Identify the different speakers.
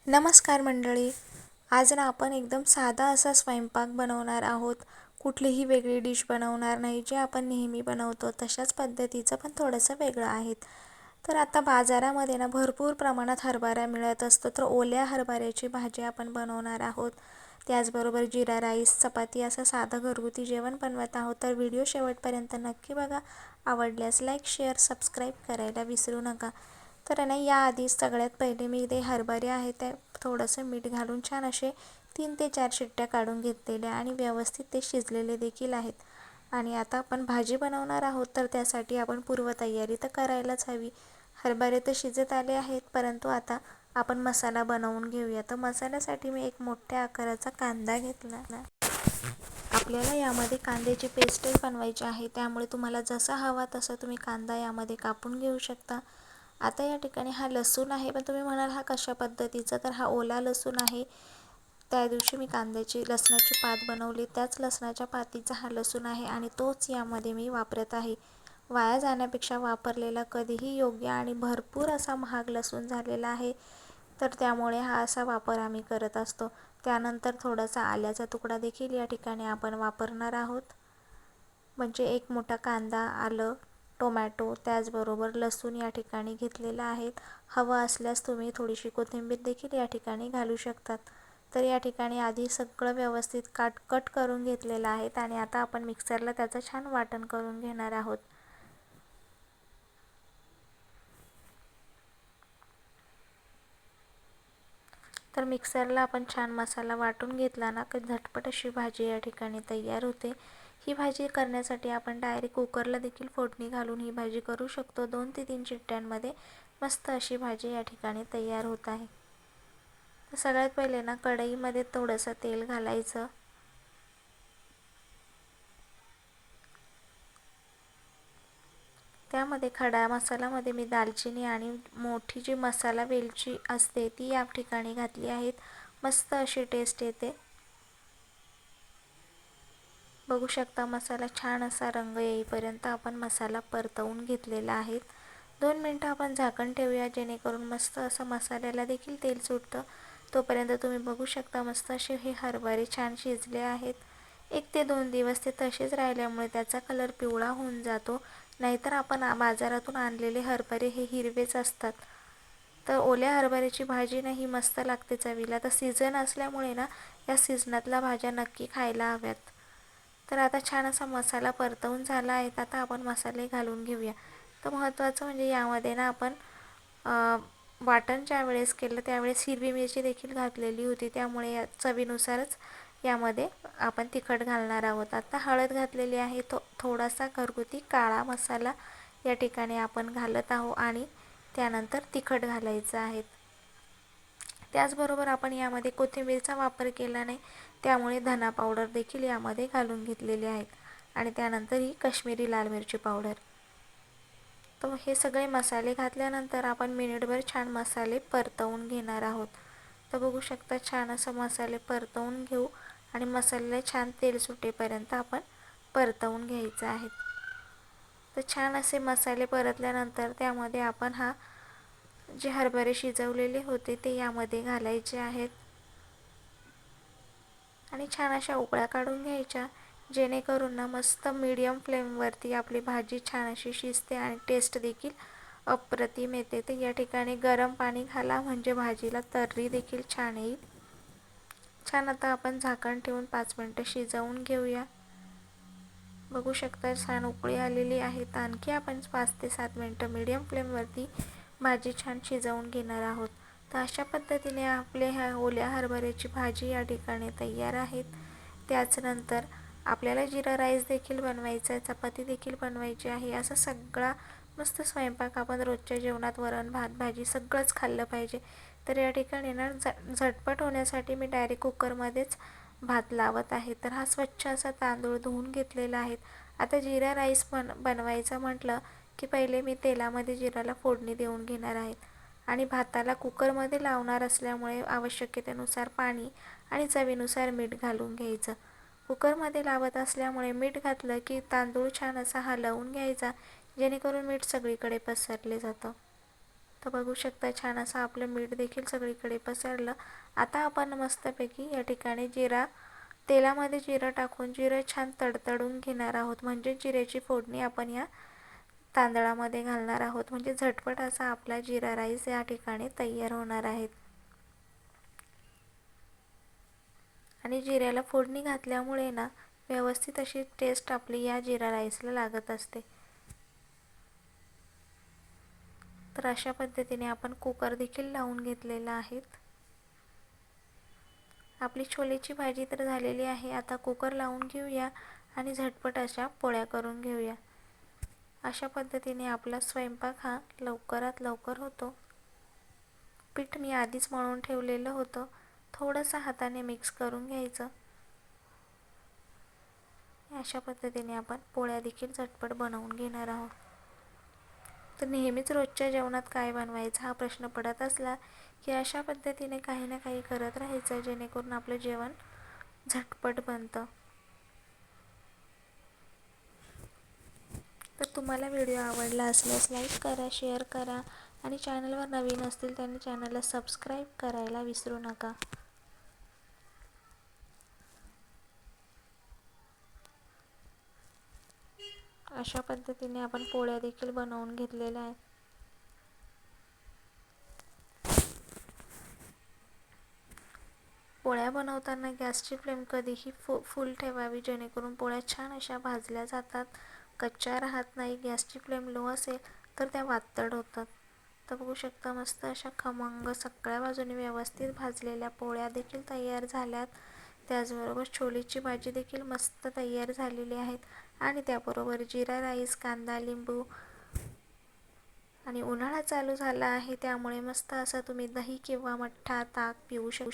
Speaker 1: नमस्कार मंडळी. आज ना आपण एकदम साधा असा स्वयंपाक बनवणार आहोत. कुठलीही वेगळी डिश बनवणार नाही, जे आपण नेहमी बनवतो तशाच पद्धतीचं, पण थोडंसं वेगळं आहे. तर आता बाजारामध्ये ना भरपूर प्रमाणात हरभरा मिळत असतो, तर ओल्या हरभऱ्याची भाजी आपण बनवणार आहोत. त्याचबरोबर जिरा राईस, चपाती असं साधं घरगुती जेवण बनवत आहोत. तर व्हिडिओ शेवटपर्यंत नक्की बघा. आवडल्यास लाईक, शेअर, सबस्क्राईब करायला विसरू नका. तर ना याआधी सगळ्यात पहिले मी ते हरभरे आहे ते थोडंसं मीठ घालून छान असे 3 ते 4 शिट्ट्या काढून घेतलेल्या आणि व्यवस्थित ते शिजलेले देखील आहेत. आणि आता आपण भाजी बनवणार आहोत, तर त्यासाठी आपण पूर्वतयारी तर करायलाच हवी. हरभरे तर शिजत आले आहेत, परंतु आता आपण मसाला बनवून घेऊया. तर मसाल्यासाठी मी एक मोठ्या आकाराचा कांदा घेतला. आपल्याला यामध्ये कांद्याची पेस्टही बनवायची आहे, त्यामुळे तुम्हाला जसा हवा तसा तुम्ही कांदा यामध्ये कापून घेऊ शकता. आता या ठिकाणी हा लसूण आहे, पण तुम्ही म्हणाल हा कशा पद्धतीचा, तर हा ओला लसूण आहे. त्या दिवशी मी लसणाची पात बनवली, त्याच लसणाच्या पातीचा हा लसूण आहे आणि तोच यामध्ये मी वापरत आहे. वाया जाण्यापेक्षा वापरलेला कधीही योग्य आणि भरपूर असा महाग लसूण झालेला आहे, तर त्यामुळे हा असा वापर आम्ही करत असतो. त्यानंतर थोडासा आल्याचा तुकडा देखील या ठिकाणी आपण वापरणार आहोत. म्हणजे एक मोठा कांदा, आलं, टोमॅटो, त्याचबरोबर लसूण या ठिकाणी घेतलेला आहे. हवं असल्यास तुम्ही थोडीशी कोथिंबीर देखील या ठिकाणी घालू शकतात. तर या ठिकाणी आधी सगळं व्यवस्थित कट करून घेतलेलं आहे आणि आता आपण मिक्सरला त्याचं छान वाटण करून घेणार आहोत. तर मिक्सरला आपण छान मसाला वाटून घेतला ना, की झटपट अशी भाजी या ठिकाणी तयार होते. ही भाजी करण्यासाठी आपण डायरेक्ट कुकरला देखील फोडणी घालून ही भाजी करू शकतो. 2 ते 3 शिट्ट्यांमध्ये मस्त अशी भाजी या ठिकाणी तयार होत आहे. तर सगळ्यात पहिले ना कढईमध्ये थोडंसं तेल घालायचं. त्यामध्ये खडा मसाल्यामध्ये मी दालचिनी आणि मोठी जी मसाला वेलची असते ती या ठिकाणी घातली आहेत. मस्त अशी टेस्ट येते. बघू शकता मसाला छान असा रंग येईपर्यंत आपण मसाला परतवून घेतलेला आहे. 2 मिनिटं आपण झाकण ठेवूया, जेणेकरून मस्त असं मसाल्याला देखील तेल सुटतं. तोपर्यंत तुम्ही बघू शकता मस्त असे हे हरभरे छान शिजले आहेत. 1 ते 2 दिवस ते तसेच राहिल्यामुळे त्याचा कलर पिवळा होऊन जातो. नाहीतर आपण बाजारातून आणलेले हरभरे हे हिरवेच असतात. तर ओल्या हरभऱ्याची भाजी ना ही मस्त लागते चवीला. तर सीझन असल्यामुळे ना या सीझनातल्या भाज्या नक्की खायला हव्यात. तर आता छान असा मसाला परतवून झाला आहे. आता आपण मसाले घालून घेऊया. तर महत्त्वाचं म्हणजे यामध्ये ना आपण वाटण ज्या वेळेस केलं त्यावेळेस हिरवी मिरची देखील घातलेली होती, त्यामुळे या चवीनुसारच यामध्ये आपण तिखट घालणार आहोत. आता हळद घातलेली आहे. थोडासा घरगुती काळा मसाला या ठिकाणी आपण घालत आहोत आणि त्यानंतर तिखट घालायचं आहे. त्याचबरोबर आपण यामध्ये कोथिंबीरचा वापर केला नाही, त्यामुळे धना पावडर देखील यामध्ये घालून घेतलेली आहे आणि त्यानंतर ही काश्मीरी लाल मिरची पावडर. तर हे सगळे मसाले घातल्यानंतर आपण मिनिटभर छान मसाले परतवून घेणार आहोत. तर बघू शकता छान असं मसाले परतवून घेऊ आणि मसाल्याला छान तेल सुटेपर्यंत आपण परतवून घ्यायचं आहे. तर छान असे मसाले परतल्यानंतर त्यामध्ये आपण जे हरभरे शिजवलेले होते ते यामध्ये घालायचे आहेत आणि छान अशा उकळ्या काढून घ्यायच्या, जेणेकरून ना मस्त मीडियम फ्लेमवरती आपली भाजी छान अशी शिजते आणि टेस्ट देखील अप्रतिम येते. तर या ठिकाणी गरम पाणी घाला, म्हणजे भाजीला तर्री देखील छान येईल. छान आता आपण झाकण ठेवून 5 मिनिटं शिजवून घेऊया. बघू शकता छान उकळी आलेली आहे. तर आणखी आपण 5 ते 7 मिनिटं मीडियम फ्लेमवरती भाजी छान शिजवून घेणार आहोत. तर अशा पद्धतीने आपले ओल्या हरभऱ्याची भाजी या ठिकाणी तयार आहेत. त्याचनंतर आपल्याला जिरा राईस देखील बनवायचा आहे, चपाती देखील बनवायची आहे. असा सगळा मस्त स्वयंपाक आपण रोजच्या जेवणात वरण भात भाजी सगळंच खाल्लं पाहिजे. तर या ठिकाणी ना झटपट होण्यासाठी मी डायरेक्ट कुकरमध्येच भात लावत आहे. तर हा स्वच्छ असा तांदूळ धुवून घेतलेला आहे. आता जिरा राईस बनवायचं म्हटलं की पहिले मी तेलामध्ये जिराला फोडणी देऊन घेणार आहे आणि भाताला कुकरमध्ये लावणार असल्यामुळे आवश्यकतेनुसार पाणी आणि चवीनुसार मीठ घालून घ्यायचं. कुकरमध्ये लावत असल्यामुळे मीठ घातलं की तांदूळ छान असा हलवून घ्यायचा, जेणेकरून मीठ सगळीकडे पसरले जातं. तर बघू शकता छान असं आपलं मीठ देखील सगळीकडे पसरलं. आता आपण मस्तपैकी या ठिकाणी तेलामध्ये जिरं टाकून जिरं छान तडतडून घेणार आहोत. म्हणजे जिऱ्याची फोडणी आपण या तांदळामध्ये घालणार आहोत. म्हणजे झटपट असा आपला जिरा राईस या ठिकाणी तयार होणार आहे. आणि जिऱ्याला फोडणी घातल्यामुळे ना व्यवस्थित अशी टेस्ट आपली या जिरा राईसला लागत असते. तर अशा पद्धतीने आपण कुकर देखील लावून घेतलेला आहे. आपली छोलेची भाजी तर झालेली आहे. आता कुकर लावून घेऊया आणि झटपट अशा पोळ्या करून घेऊया. अशा पद्धतीने आपला स्वयंपाक हा लवकरात लवकर होतो. पीठ मी आधीच मळून ठेवलेलं होतं. थोडंसं हाताने मिक्स करून घ्यायचं. अशा पद्धतीने आपण पोळ्या देखील झटपट बनवून घेणार आहोत. तर नेहमीच रोजच्या जेवणात काय बनवायचं हा प्रश्न पडत असला की अशा पद्धतीने काही ना काही करत राहायचं, जेणेकरून आपलं जेवण झटपट बनतं. तर तुम्हाला व्हिडिओ आवडला असल्यास लाईक करा, शेअर करा आणि चॅनलवर नवीन असतील त्यांनी चॅनलला सबस्क्राईब करायला विसरू नका. अशा पद्धतीने आपण पोळ्या देखील बनवून घेतलेल्या आहेत. पोळ्या बनवताना गॅसची फ्लेम कधीही फुल ठेवावी, जेणेकरून पोळ्या छान अशा भाजल्या जातात, कच्च्या राहत नाही. गॅसची फ्लेम लो असेल तर त्या वातड होतात. तर बघू शकता मस्त अशा खमंग सगळ्या बाजूने व्यवस्थित भाजलेल्या पोळ्या देखील तयार झाल्यात. त्याचबरोबर छोलेची भाजी देखील मस्त तयार झालेली आहेत. आणि त्याबरोबर जिरा राईस, कांदा, लिंबू आणि उन्हाळा चालू झाला आहे त्यामुळे मस्त असं तुम्ही दही किंवा मठ्ठा, ताक पिऊ शकता.